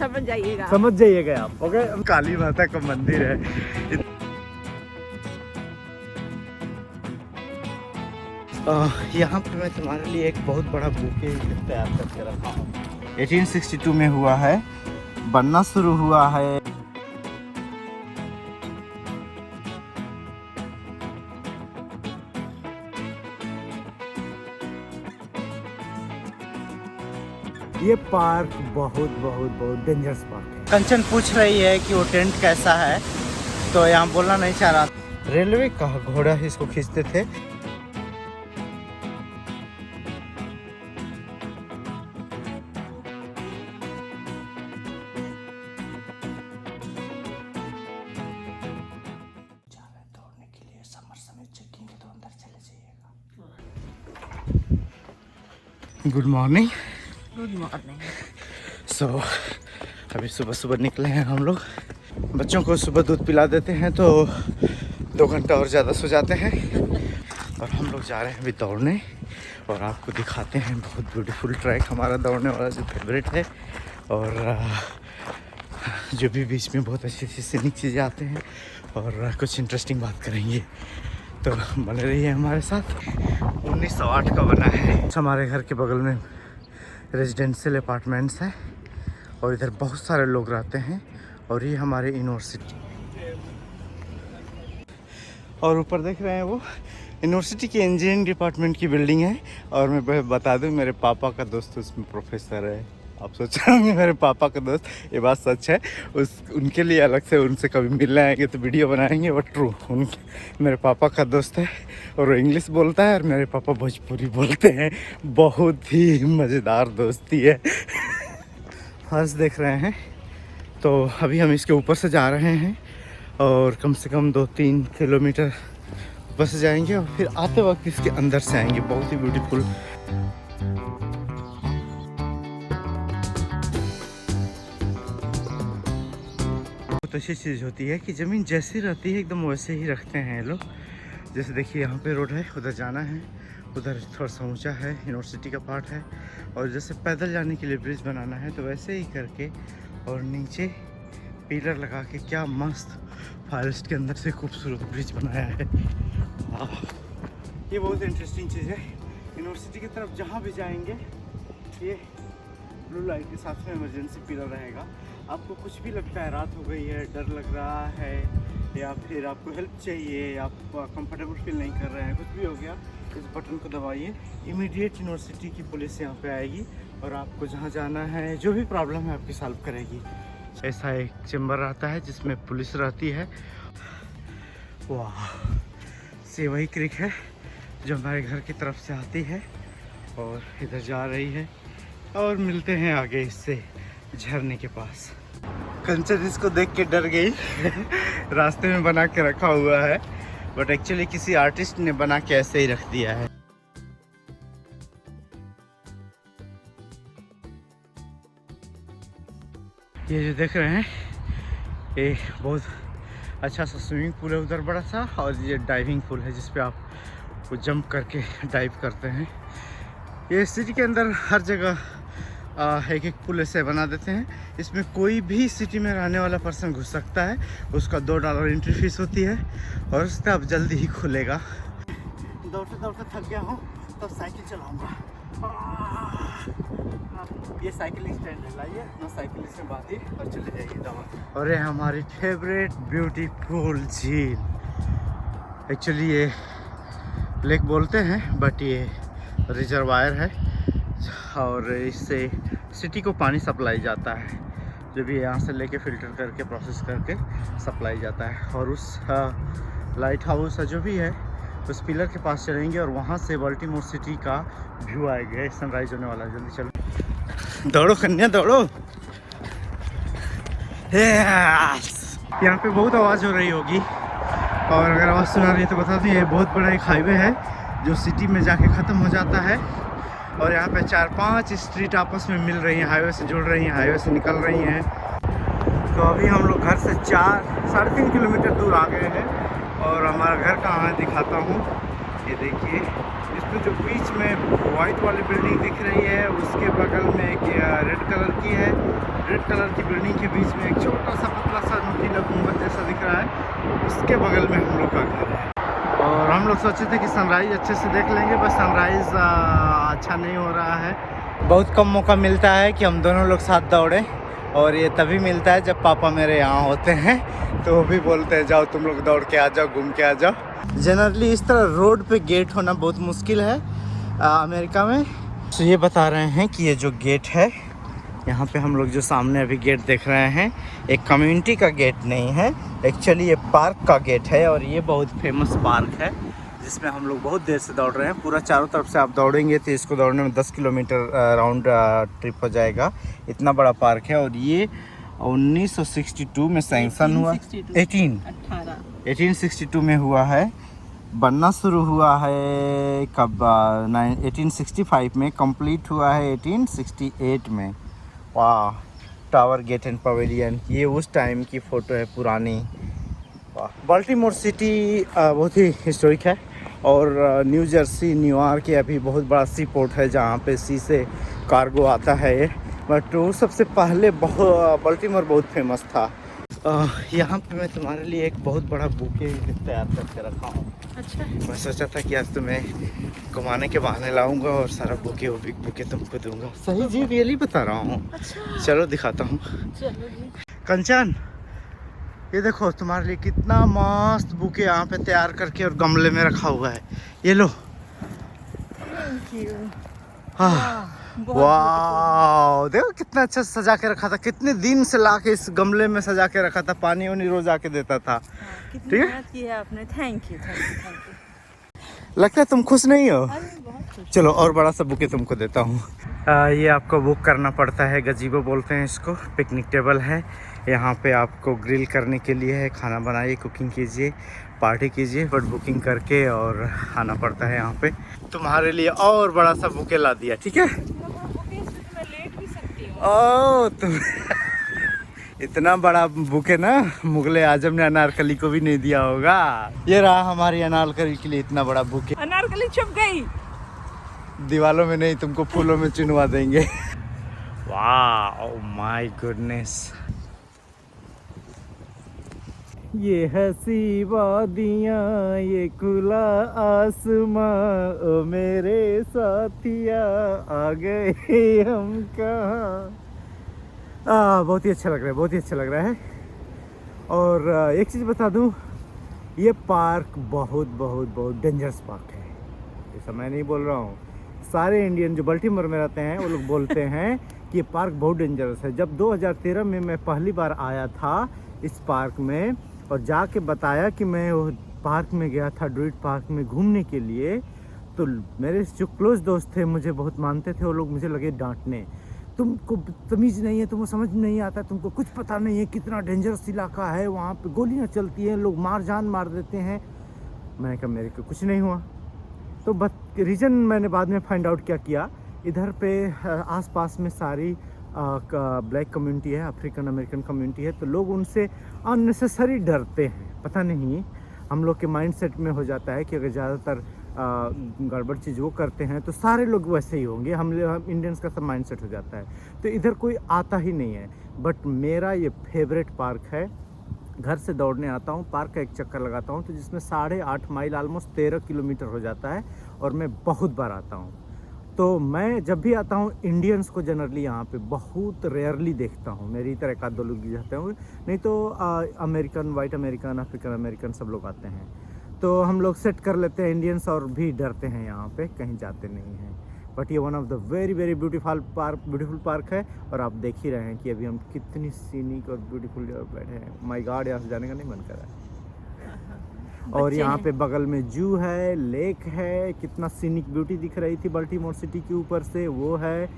समझ जाइएगा आप। ओके, काली माता का मंदिर है। यहाँ पे मैं तुम्हारे लिए एक बहुत बड़ा बुके तैयार करके रखा हूँ। 1862 में हुआ है, बनना शुरू हुआ है। ये पार्क बहुत डेंजरस पार्क है। कंचन पूछ रही है कि वो टेंट कैसा है, तो यहाँ बोलना नहीं चाह रहा। रेलवे का घोड़ा इसको खींचते थे। दौड़ने के लिए समर समय चेकिंग है, तो अंदर चले जाइएगा। Good morning. सो अभी सुबह निकले हैं हम लोग। बच्चों को सुबह दूध पिला देते हैं तो 2 घंटा और ज़्यादा सो जाते हैं, और हम लोग जा रहे हैं अभी दौड़ने, और आपको दिखाते हैं बहुत ब्यूटीफुल ट्रैक हमारा दौड़ने वाला जो फेवरेट है। और जो भी बीच में बहुत अच्छी सीनिक चीज़ें आते हैं, और कुछ इंटरेस्टिंग बात करेंगे, तो बने रहिए हमारे साथ। 1908 का बना है। हमारे घर के बगल में रेजिडेंशियल अपार्टमेंट्स हैं, और इधर बहुत सारे लोग रहते हैं, और ये हमारे यूनिवर्सिटी। और ऊपर देख रहे हैं वो यूनिवर्सिटी की इंजीनियरिंग डिपार्टमेंट की बिल्डिंग है। और मैं बता दूं, मेरे पापा का दोस्त उसमें प्रोफेसर है। आप सोच रहे होंगे मेरे पापा का दोस्त, ये बात सच है। उनके लिए अलग से उनसे कभी मिलने आएंगे तो वीडियो बनाएंगे, वो ट्रू। मेरे पापा का दोस्त है, और वो इंग्लिश बोलता है, और मेरे पापा भोजपुरी बोलते हैं। बहुत ही मज़ेदार दोस्ती है। फर्श देख रहे हैं, तो अभी हम इसके ऊपर से जा रहे हैं, और कम से कम 2-3 किलोमीटर ऊपर से जाएंगे, और फिर आते वक्त इसके अंदर से आएंगे। बहुत ही ब्यूटीफुल। बहुत अच्छी चीज़ होती है कि ज़मीन जैसी रहती है एकदम वैसे ही रखते हैं ये लोग। जैसे देखिए यहाँ पे रोड है, उधर जाना है, उधर थोड़ा सा ऊँचा है, यूनिवर्सिटी का पार्ट है। और जैसे पैदल जाने के लिए ब्रिज बनाना है, तो वैसे ही करके, और नीचे पिलर लगा के क्या मस्त फॉरेस्ट के अंदर से खूबसूरत ब्रिज बनाया है। ये बहुत इंटरेस्टिंग चीज़ है। यूनिवर्सिटी की तरफ जहाँ भी जाएंगे, ये ब्लू लाइट के साथ में इमरजेंसी पिलर रहेगा। आपको कुछ भी लगता है, रात हो गई है, डर लग रहा है, या फिर आपको हेल्प चाहिए, आप कंफर्टेबल फील नहीं कर रहे हैं, कुछ भी हो गया, इस बटन को दबाइए, इमीडिएट यूनिवर्सिटी की पुलिस यहाँ पे आएगी, और आपको जहाँ जाना है, जो भी प्रॉब्लम है, आपकी सॉल्व करेगी। ऐसा एक चैम्बर रहता है जिसमें पुलिस रहती है। वाह, से वही क्रिक है जो हमारे घर की तरफ से आती है, और इधर जा रही है, और मिलते हैं आगे इससे झरने के पास। कंचन इसको देख के डर गई। रास्ते में बना के रखा हुआ है, बट एक्चुअली किसी आर्टिस्ट ने बना के ऐसे ही रख दिया है। ये जो देख रहे हैं, ये बहुत अच्छा सा स्विमिंग पूल है उधर बड़ा सा, और ये डाइविंग पूल है जिस पे आप वो जंप करके डाइव करते हैं। ये सिटी के अंदर हर जगह एक पुल ऐसे बना देते हैं। इसमें कोई भी सिटी में रहने वाला पर्सन घुस सकता है। उसका $2 एंट्री फीस होती है, और उसका अब जल्दी ही खुलेगा। दौड़ते दौड़ते थक गया हूँ, तो साइकिल चलाऊँगा। ये साइकिलिंग स्टैंड है, लाइए अपना साइकिल इसमें बांधिए और चले जाइए दौड़। और ये हमारी फेवरेट ब्यूटीफुल झील। एक्चुअली ये लेक बोलते हैं, बट ये रिजर्वायर है, और इससे सिटी को पानी सप्लाई जाता है, जो भी यहाँ से लेके फ़िल्टर करके प्रोसेस करके सप्लाई जाता है। और उस लाइट हाउस जो भी है, उस पिलर के पास चलेंगे, और वहाँ से बाल्टीमोर सिटी का व्यू आएगा। सनराइज होने वाला है, जल्दी चलो। दौड़ो कन्या दौड़ो। यहाँ पे बहुत आवाज़ हो रही होगी, और अगर आवाज़ सुना रही है तो बता दें, ये बहुत बड़ा एक हाईवे है जो सिटी में जाके ख़त्म हो जाता है। और यहाँ पे 4-5 स्ट्रीट आपस में मिल रही हैं, हाईवे से जुड़ रही हैं, हाईवे से निकल रही हैं। तो अभी हम लोग घर से 4-3.5 किलोमीटर दूर आ गए हैं, और हमारा घर कहाँ है दिखाता हूँ। ये देखिए, इस आपको जो बीच में वाइट वाली बिल्डिंग दिख रही है उसके बगल में एक रेड कलर की है। रेड कलर की बिल्डिंग के बीच में एक छोटा सा पतला सा नुकीला गुंबद जैसा दिख रहा है, उसके बगल में हम लोग का घर है। और हम लोग सोचे थे कि सनराइज़ अच्छे से देख लेंगे, बस सनराइज़ अच्छा नहीं हो रहा है। बहुत कम मौका मिलता है कि हम दोनों लोग साथ दौड़ें, और ये तभी मिलता है जब पापा मेरे यहाँ होते हैं, तो वो भी बोलते हैं जाओ तुम लोग दौड़ के आ जाओ, घूम के आ जाओ। जनरली इस तरह रोड पे गेट होना बहुत मुश्किल है अमेरिका में। तो ये बता रहे हैं कि ये जो गेट है यहाँ पे हम लोग जो सामने अभी गेट देख रहे हैं, एक कम्युनिटी का गेट नहीं है, एक्चुअली ये पार्क का गेट है। और ये बहुत फेमस पार्क है जिसमें हम लोग बहुत देर से दौड़ रहे हैं। पूरा चारों तरफ से आप दौड़ेंगे तो इसको दौड़ने में 10 किलोमीटर राउंड ट्रिप हो जाएगा, इतना बड़ा पार्क है। और ये 1962 में सैंक्शन हुआ, 1862 में हुआ है। बनना शुरू हुआ है कब, 1865 में, कंप्लीट हुआ है 1868 में। वाह, टावर गेट एंड पवेलियन, ये उस टाइम की फ़ोटो है पुरानी। वाह, बाल्टीमोर सिटी बहुत ही हिस्टोरिक है। और न्यू जर्सी, न्यूयॉर्क ये अभी बहुत बड़ा सी पोर्ट है जहाँ पे सी से कार्गो आता है। बट वो सबसे पहले बाल्टीमोर बहुत फेमस था। यहाँ पे मैं तुम्हारे लिए एक बहुत बड़ा बुके तैयार करके रखा हूँ। अच्छा। मैं सोचा था कि आज तुम्हें घुमाने के बहाने लाऊंगा और सारा बुके वो बिग बुके तुमको दूंगा। सही जी, रियली बता रहा हूँ। अच्छा। चलो दिखाता हूँ। कंचन, ये देखो तुम्हारे लिए कितना मस्त बुके यहाँ पे तैयार करके और गमले में रखा हुआ है, ये लो। हाँ, वाह, देखो कितना अच्छा सजा के रखा था, कितने दिन से ला के इस गमले में सजा के रखा था, पानी वानी रोज आके देता था। ठीक है आपने, थैंक यू। लगता है तुम खुश नहीं हो? चलो और बड़ा सा बुके तुमको देता हूँ। ये आपको बुक करना पड़ता है, गजीबो बोलते हैं इसको। पिकनिक टेबल है, यहाँ पे आपको ग्रिल करने के लिए है, खाना बनाइए, कुकिंग कीजिए, पार्टी कीजिए, बट बुकिंग करके और आना पड़ता है यहाँ पे। तुम्हारे लिए और बड़ा सा बुके ला दिया, ठीक है? ओह, तुम इतना बड़ा बुके ना मुगले आजम ने अनारकली को भी नहीं दिया होगा। ये रहा हमारी अनारकली के लिए इतना बड़ा बुके। अनारकली छुप गई, दीवालों में नहीं, तुमको फूलों में चुनवा देंगे। वाह, ओह माय गुडनेस। ये हंसी वादियाँ, ये खुला आसमां, ओ मेरे साथिया आ गए हम कहाँ। बहुत ही अच्छा लग रहा है, बहुत ही अच्छा लग रहा है। और एक चीज़ बता दूँ, ये पार्क बहुत बहुत बहुत डेंजरस पार्क है। ऐसा मैं नहीं बोल रहा हूँ, सारे इंडियन जो बाल्टीमोर में रहते हैं वो लोग बोलते हैं कि ये पार्क बहुत डेंजरस है। जब 2013 में मैं पहली बार आया था इस पार्क में और जाके बताया कि मैं वो पार्क में गया था, ड्रूइड पार्क में घूमने के लिए, तो मेरे जो क्लोज दोस्त थे मुझे बहुत मानते थे, वो लोग मुझे लगे डांटने, तुमको तमीज़ नहीं है, तुमको समझ नहीं आता, तुमको कुछ पता नहीं है, कितना डेंजरस इलाका है, वहाँ पे गोलियाँ चलती हैं, लोग जान मार देते हैं। मैंने कहा मेरे को कुछ नहीं हुआ। तो रीज़न मैंने बाद में फाइंड आउट क्या किया, इधर पे आसपास में सारी ब्लैक कम्युनिटी है, अफ्रीकन अमेरिकन कम्युनिटी है, तो लोग उनसे अननेसेसरी डरते हैं। पता नहीं, हम लोग के माइंडसेट में हो जाता है कि अगर ज़्यादातर गड़बड़ चीज़ वो करते हैं तो सारे लोग वैसे ही होंगे, हम इंडियंस का सब माइंडसेट हो जाता है, तो इधर कोई आता ही नहीं है। बट मेरा ये फेवरेट पार्क है, घर से दौड़ने आता हूँ, पार्क का एक चक्कर लगाता हूँ, तो जिसमें 8.5 माइल, ऑलमोस्ट 13 किलोमीटर हो जाता है, और मैं बहुत बार आता हूँ। तो मैं जब भी आता हूँ इंडियंस को जनरली यहाँ पे बहुत रेयरली देखता हूँ, मेरी तरह का 2 लोग भी जाते होंगे, नहीं तो American, white American, African American सब लोग आते हैं। तो हम लोग सेट कर लेते हैं इंडियंस, और भी डरते हैं यहाँ पे, कहीं जाते नहीं हैं। बट ये one of the very very beautiful park है। और आप देख ही रहे हैं कि अभी हम कितनी सीनिक और ब्यूटीफुल जगह बैठे हैं। माय गॉड, यहाँ से जाने का नहीं मन कर रहा है। और यहाँ पे बगल में जू है, लेक है, कितना सीनिक ब्यूटी दिख रही थी बाल्टीमोर सिटी के ऊपर से, वो है।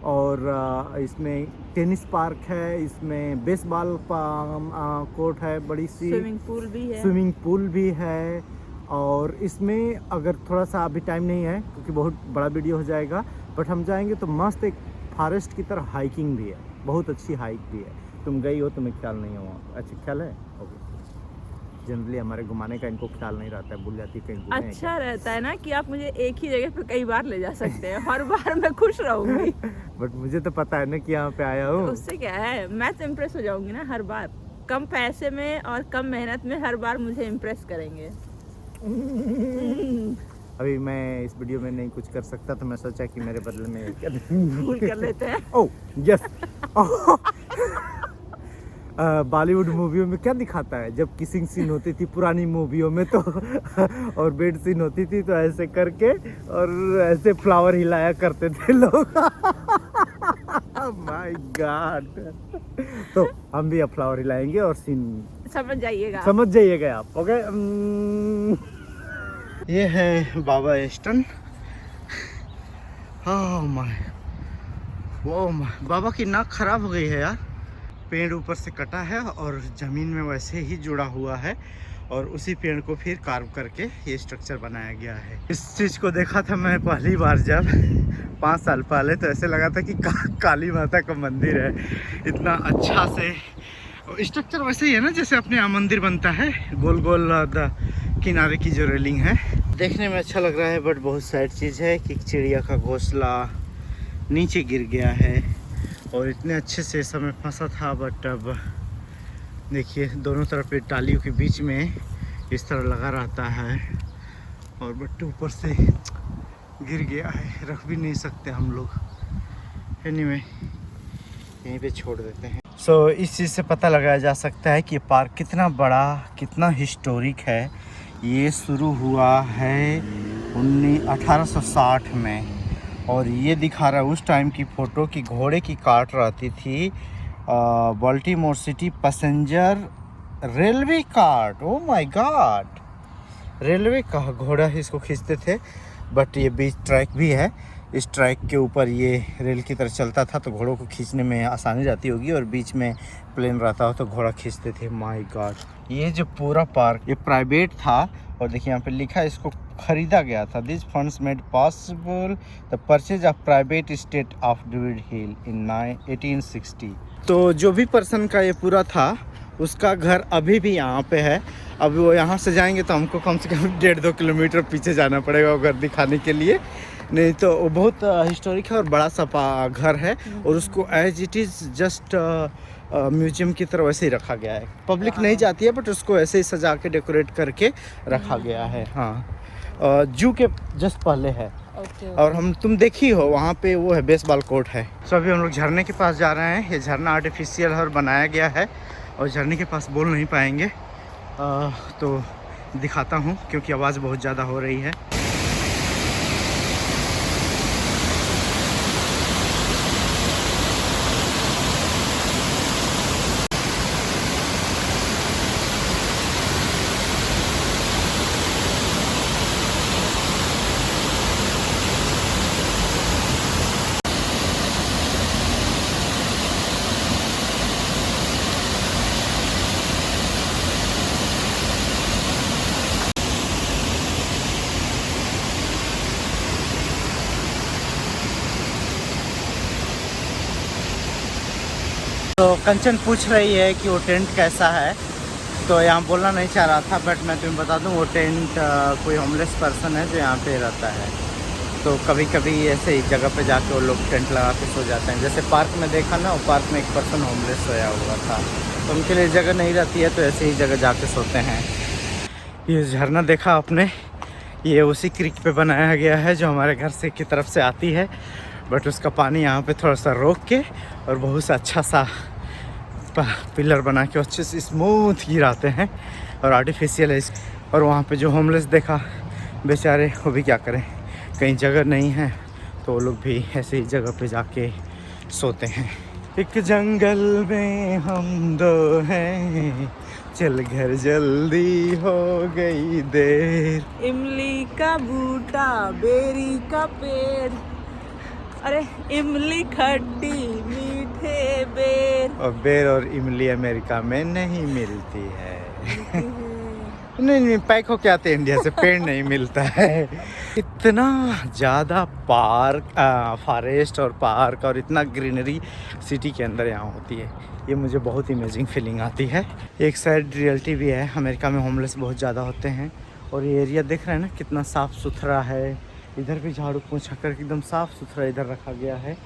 और इसमें टेनिस पार्क है, इसमें बेसबॉल कोर्ट है, बड़ी सी स्विमिंग पूल भी है। और इसमें अगर थोड़ा सा अभी टाइम नहीं है क्योंकि बहुत बड़ा वीडियो हो जाएगा, बट हम जाएंगे तो मस्त एक फॉरेस्ट की तरह हाइकिंग भी है, बहुत अच्छी हाइक भी है। तुम गई हो, तुम्हें ख्याल नहीं हो? अच्छा ख्याल है, ओके। जनरली हमारे घुमाने का इनको ख्याल नहीं रहता है, भूल जाती कहीं घूमे हैं अच्छा रहता है ना कि आप मुझे एक ही जगह पे कई बार ले जा सकते हैं, हर बार मैं खुश रहूंगी। बट मुझे तो पता है ना कि यहाँ पे आया हूँ। उससे क्या है, मैं तो इम्प्रेस हो जाऊंगी ना हर बार। कम पैसे में और कम मेहनत में हर बार मुझे इम्प्रेस करेंगे। अभी मैं इस वीडियो में नहीं कुछ कर सकता, तो मैं सोचा कि मेरे बदले में फूल कर लेते हैं। Oh yes. बॉलीवुड मूवियों में क्या दिखाता है, जब किसिंग सीन होती थी पुरानी मूवियों में तो और बेड सीन होती थी तो ऐसे करके और ऐसे फ्लावर हिलाया करते थे लोग। My God. तो हम भी अब फ्लावर हिलाएंगे और सीन समझ जाइएगा आप। ओके। ये है बाबा एस्टन। ओह माय, बाबा की नाक खराब हो गई है यार। पेड़ ऊपर से कटा है और ज़मीन में वैसे ही जुड़ा हुआ है और उसी पेड़ को फिर कार्व करके ये स्ट्रक्चर बनाया गया है। इस चीज़ को देखा था मैं पहली बार जब 5 साल पहले, तो ऐसे लगा था कि काली माता का मंदिर है। इतना अच्छा से स्ट्रक्चर वैसे ही है ना जैसे अपने यहाँ मंदिर बनता है, गोल गोल किनारे की जो रेलिंग है। देखने में अच्छा लग रहा है, बट बहुत सैड चीज़ है कि चिड़िया का घोंसला नीचे गिर गया है और इतने अच्छे से समय फंसा था। बट अब देखिए दोनों तरफ पे टालियों के बीच में इस तरह लगा रहता है और बट ऊपर से गिर गया है, रख भी नहीं सकते हम लोग। एनीवे यहीं पे छोड़ देते हैं। सो इस चीज़ से पता लगाया जा सकता है कि ये पार्क कितना बड़ा, कितना हिस्टोरिक है। ये शुरू हुआ है 1860 में और ये दिखा रहा है उस टाइम की फ़ोटो की घोड़े की काट रहती थी Baltimore city passenger railway cart. Oh my God, railway का घोड़ा इसको खींचते थे। बट ये बीच ट्रैक भी है, इस ट्रैक के ऊपर ये रेल की तरह चलता था तो घोड़ों को खींचने में आसानी रहती होगी और बीच में प्लेन रहता हो तो घोड़ा खींचते थे। माय गॉड, ये जो पूरा पार्क ये प्राइवेट था और देखिए यहाँ पे लिखा है इसको खरीदा गया था। This funds made possible the purchase of private state of Dude Hill in 1860। तो जो भी पर्सन का ये पूरा था उसका घर अभी भी यहाँ पे है। अब वो यहाँ से जाएंगे तो हमको कम से कम 1.5-2 किलोमीटर पीछे जाना पड़ेगा वो घर दिखाने के लिए, नहीं तो वो बहुत हिस्टोरिक है और बड़ा सा घर है और उसको as it is just museum की तरह वैसे ही रखा गया है। पब्लिक नहीं जाती है बट उसको ऐसे ही सजा के डेकोरेट करके रखा गया है। हाँ, जू के जस्ट पहले है। और तुम देखी हो वहाँ पे वो है बेसबॉल कोर्ट है। सो अभी हम लोग झरने के पास जा रहे हैं। ये झरना आर्टिफिशियल और बनाया गया है और झरने के पास बोल नहीं पाएंगे तो दिखाता हूँ क्योंकि आवाज़ बहुत ज़्यादा हो रही है। तो कंचन पूछ रही है कि वो टेंट कैसा है, तो यहाँ बोलना नहीं चाह रहा था बट मैं तुम्हें बता दूँ वो टेंट कोई होमलेस पर्सन है जो यहाँ पे रहता है। तो कभी कभी ऐसे ही जगह पे जाके वो लोग टेंट लगा के सो जाते हैं। जैसे पार्क में देखा ना, वो पार्क में एक पर्सन होमलेस सोया हुआ था, तो उनके लिए जगह नहीं रहती है तो ऐसे ही जगह जाके सोते हैं। ये झरना देखा आपने, ये उसी क्रीक पे बनाया गया है जो हमारे घर से की तरफ से आती है, बट उसका पानी यहाँ पे थोड़ा सा रोक के और बहुत सा अच्छा सा पिलर बना के अच्छे से स्मूथ गिराते हैं और आर्टिफिशियल है। और वहाँ पे जो होमलेस देखा बेचारे, वो भी क्या करें, कहीं जगह नहीं है तो वो लोग भी ऐसे ही जगह पे जाके सोते हैं। एक जंगल में हम दो हैं, चल घर जल्दी हो गई देर। इमली का बूटा, बेरी का पेड़, अरे इमली खट्टी मीठे बेर। और बेर और इमली अमेरिका में नहीं मिलती है। नहीं पैक होके आते हैं इंडिया से, पेड़ नहीं मिलता है। इतना ज़्यादा पार्क, फॉरेस्ट और पार्क और इतना ग्रीनरी सिटी के अंदर यहाँ होती है, ये मुझे बहुत इमेजिंग फीलिंग आती है। एक साइड रियलिटी भी है, अमेरिका में होमलेस बहुत ज़्यादा होते हैं और ये एरिया देख रहे हैं ना कितना साफ़ सुथरा है। इधर भी झाड़ू पोंछा कर एकदम साफ़ सुथरा इधर रखा गया है।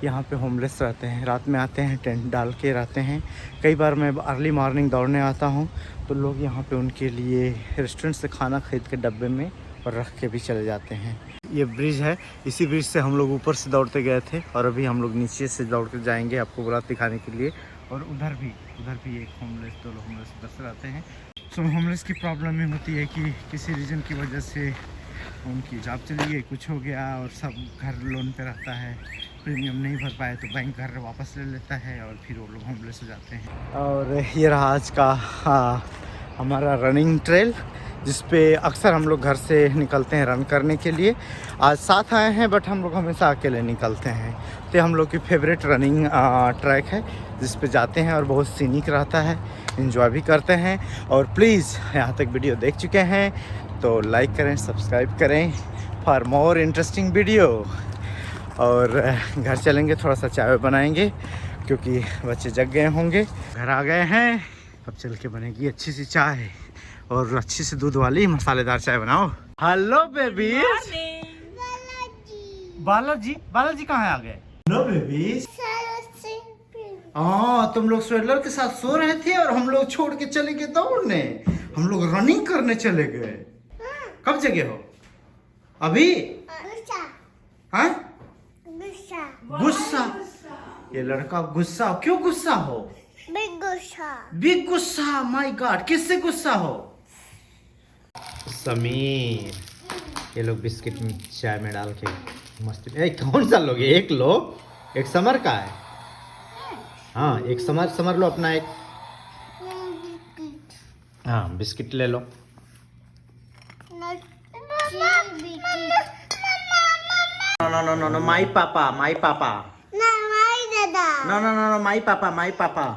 यहाँ पे होमलेस रहते हैं, रात में आते हैं, टेंट डाल के रहते हैं। कई बार मैं अर्ली मॉर्निंग दौड़ने आता हूँ तो लोग यहाँ पे उनके लिए रेस्टोरेंट से खाना खरीद के डब्बे में और रख के भी चले जाते हैं। ये ब्रिज है, इसी ब्रिज से हम लोग ऊपर से दौड़ते गए थे और अभी हम लोग नीचे से दौड़ के जाएंगे आपको गुलाब दिखाने के लिए। और उधर भी एक होमलेस, दो लोग होमलेस बस रहते हैं। सो होमलेस की प्रॉब्लम ये होती है कि किसी रीज़न की वजह से उनकी जॉब चली गई, कुछ हो गया और सब घर लोन पे रहता है, प्रीमियम नहीं भर पाए तो बैंक घर वापस ले लेता है और फिर वो लोग होमलेस हो जाते हैं। और ये रहा आज का हमारा रनिंग ट्रेल, जिस पे अक्सर हम लोग घर से निकलते हैं रन करने के लिए। आज साथ आए हैं बट हम लोग हमेशा अकेले निकलते हैं। तो हम लोग की फेवरेट रनिंग ट्रैक है जिस पे जाते हैं और बहुत सीनिक रहता है, एंजॉय भी करते हैं। और प्लीज़ यहाँ तक वीडियो देख चुके हैं तो लाइक करें, सब्सक्राइब करें फॉर मोर इंटरेस्टिंग वीडियो। और घर चलेंगे, थोड़ा सा चाय बनाएंगे क्योंकि बच्चे जग गए होंगे। घर आ गए हैं, अब चल के बनेगी अच्छी सी चाय और अच्छी सी दूध वाली मसालेदार चाय बनाओ। Hello baby. बालाजी कहाँ आ गए? Hello baby. हाँ, तुम लोग स्वेडलर के साथ सो रहे थे और हम लोग छोड़ के चले गए दौड़ने, हम लोग रनिंग करने चले गए। कब जगे हो? अभी? हाँ? गुस्सा। ये लड़का गुस्सा, क्यों गुस्सा हो? बिग गुस्सा। माय गॉड, किससे गुस्सा हो? समीर। ये लोग बिस्किट में चाय में डाल के मस्ती। कौन सा लोगे? एक लो, एक समर का है। हाँ, एक समर लो अपना एक। हाँ, बिस्किट ले लो। No, my papa. No, my papa. No, my papa. No, my papa.